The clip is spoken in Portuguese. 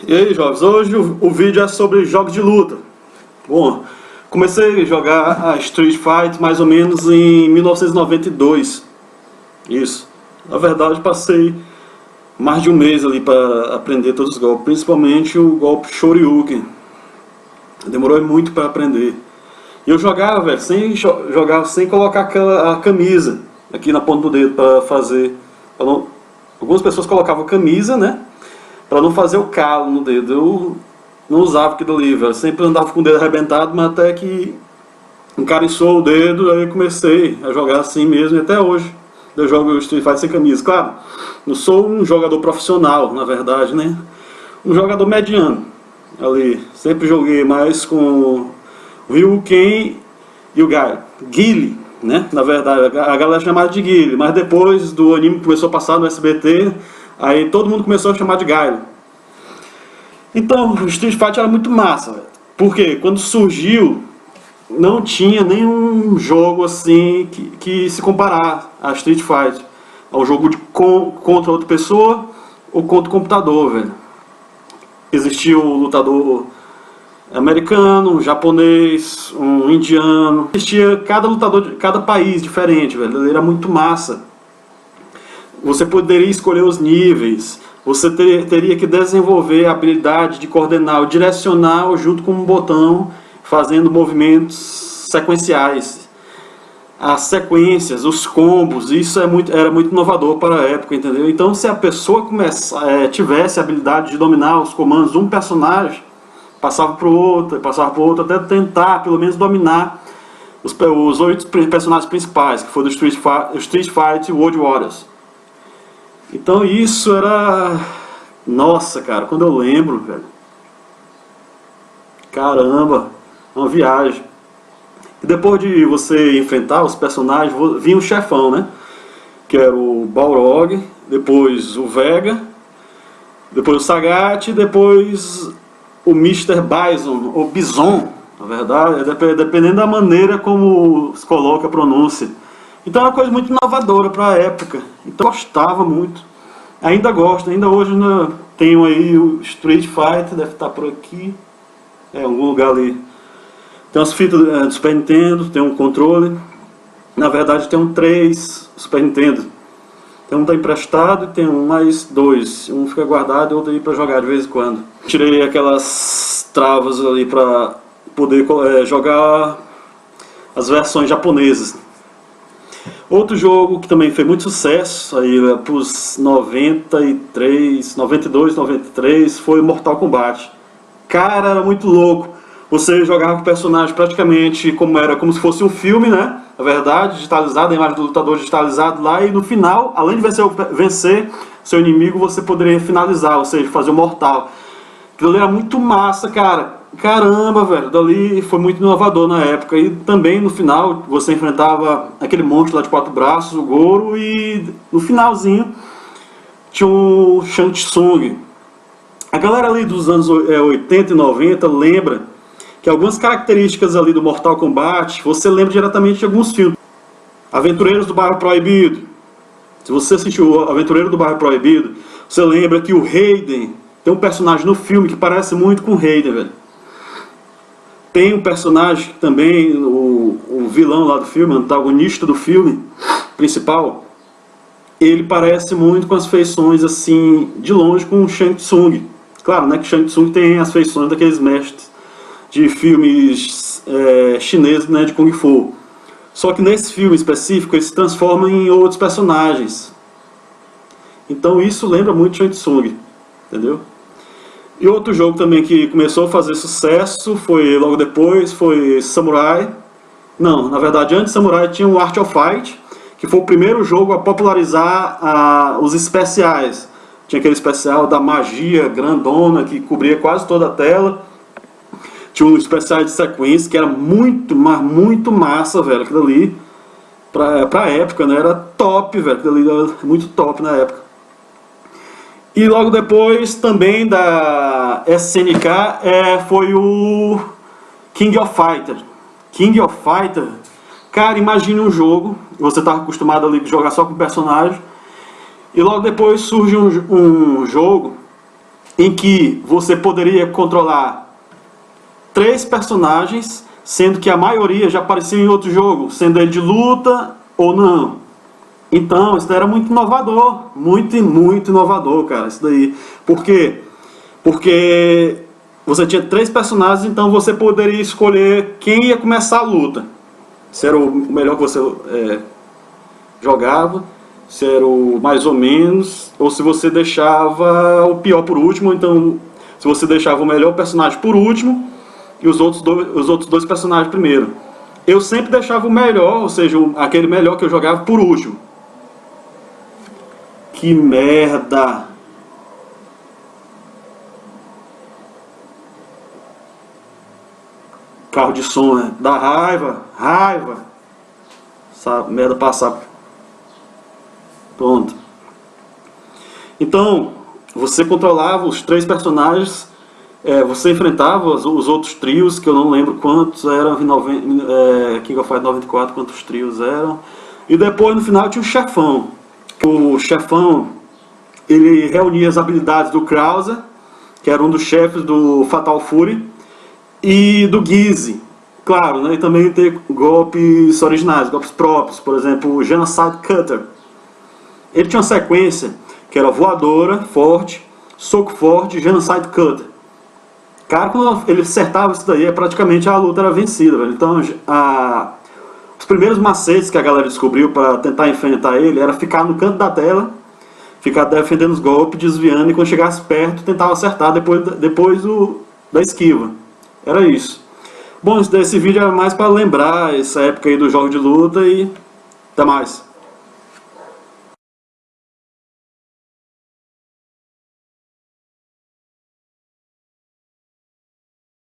E aí, jovens, hoje o vídeo é sobre jogos de luta. Bom, comecei a jogar a Street Fighter mais ou menos em 1992. Isso. Na verdade, passei mais de um mês ali para aprender todos os golpes, principalmente o golpe Shoryuken. Demorou muito para aprender. E eu jogava, velho, sem colocar a camisa aqui na ponta do dedo para fazer. Algumas pessoas colocavam camisa, né? Para não fazer o calo no dedo. Eu não usava aquilo ali, velho. Sempre andava com o dedo arrebentado, mas até que encariçou o dedo, aí eu comecei a jogar assim mesmo, e até hoje eu jogo Street Fighter sem camisa. Claro, não sou um jogador profissional, na verdade, né? Um jogador mediano ali. Sempre joguei mais com o Ryu, Ken e o Guile, né? Na verdade, a galera chamava de Guile, mas depois do anime que começou a passar no SBT, aí todo mundo começou a chamar de Gaio. Então, o Street Fighter era muito massa, velho. Porque quando surgiu, não tinha nenhum jogo assim que se comparar a Street Fighter. Ao jogo contra outra pessoa ou contra o computador, velho. Existia o lutador americano, um japonês, um indiano. Existia cada lutador de cada país diferente, velho. Ele era muito massa. Você poderia escolher os níveis. Você teria que desenvolver a habilidade de coordenar o direcional junto com um botão, fazendo movimentos sequenciais. As sequências, os combos, isso era muito inovador para a época, entendeu? Então, se a pessoa tivesse a habilidade de dominar os comandos de um personagem, passava para o outro, até tentar pelo menos dominar os 8 personagens principais, que foi do Street Fighter World Warriors. Então isso era... Nossa, cara, quando eu lembro, velho, caramba, uma viagem. E depois de você enfrentar os personagens, vinha o chefão, né? Que era o Balrog, depois o Vega, depois o Sagat, depois o Mr. Bison, ou Bison, na verdade, dependendo da maneira como se coloca a pronúncia. Então é uma coisa muito inovadora para a época. Então eu gostava muito. Ainda gosto, ainda hoje tenho aí o Street Fighter, deve estar por aqui. É, em algum lugar ali. Tem umas fitas do Super Nintendo, tem um controle. Na verdade tem 3 Super Nintendo. Tem um tá emprestado e tem mais 2. Um fica guardado e outro aí para jogar de vez em quando. Tirei aquelas travas ali para poder jogar as versões japonesas. Outro jogo que também fez muito sucesso aí para os 92, 93 foi Mortal Kombat. Cara, era muito louco. Você jogava com o personagem praticamente como se fosse um filme, né? Na verdade, digitalizado, a imagem do lutador digitalizado lá, e no final, além de vencer seu inimigo, você poderia finalizar, ou seja, fazer o mortal. Aquilo ali era muito massa, cara. Caramba, velho, dali foi muito inovador na época. E também no final você enfrentava aquele monstro lá de 4 braços, o Goro, e no finalzinho tinha o Shang Tsung. A galera ali dos anos 80 e 90 lembra que algumas características ali do Mortal Kombat você lembra diretamente de alguns filmes. Aventureiros do Bairro Proibido. Se você assistiu Aventureiro do Bairro Proibido, você lembra que o Raiden tem um personagem no filme que parece muito com o Raiden, velho. Tem um personagem também, o vilão lá do filme, o antagonista do filme principal, ele parece muito com as feições assim, de longe, com o Shang Tsung. Claro, né, que Shang Tsung tem as feições daqueles mestres de filmes chineses, né, de Kung Fu. Só que nesse filme específico ele se transforma em outros personagens. Então isso lembra muito Shang Tsung, entendeu? E outro jogo também que começou a fazer sucesso foi logo depois, foi Samurai. Não, na verdade antes de Samurai tinha o Art of Fight, que foi o primeiro jogo a popularizar os especiais. Tinha aquele especial da magia grandona que cobria quase toda a tela. Tinha um especial de sequência que era muito, mas muito massa, velho, aquilo ali. Pra época, né, era top, velho, aquilo ali era muito top na época. E logo depois também da SNK foi o King of Fighter. King of Fighter, cara, imagine um jogo, você estava acostumado ali a jogar só com personagem, e logo depois surge um jogo em que você poderia controlar 3 personagens, sendo que a maioria já aparecia em outro jogo, sendo ele de luta ou não. Então, isso daí era muito inovador, muito inovador, cara, isso daí. Por quê? Porque você tinha 3 personagens, então você poderia escolher quem ia começar a luta. Se era o melhor que você jogava, se era o mais ou menos, ou se você deixava o pior por último. Então, se você deixava o melhor personagem por último e os outros dois personagens primeiro. Eu sempre deixava o melhor, ou seja, aquele melhor que eu jogava por último. Que merda! Carro de som, né? Dá raiva. Essa merda passar. Pronto. Então, você controlava os 3 personagens, você enfrentava os outros trios, que eu não lembro quantos eram, King of Fighters 94, quantos trios eram. E depois, no final, tinha o chefão. O chefão, ele reunia as habilidades do Krauser, que era um dos chefes do Fatal Fury, e do Gizzy. Claro, né? E também ter golpes originais, golpes próprios. Por exemplo, o Genocide Cutter. Ele tinha uma sequência que era voadora, forte, soco forte e Genocide Cutter. Cara, quando ele acertava isso daí, praticamente a luta era vencida, velho. Então, os primeiros macetes que a galera descobriu para tentar enfrentar ele era ficar no canto da tela, ficar defendendo os golpes, desviando, e quando chegasse perto tentava acertar depois da esquiva. Era isso. Bom, esse vídeo é mais para lembrar essa época aí do jogo de luta, e até mais.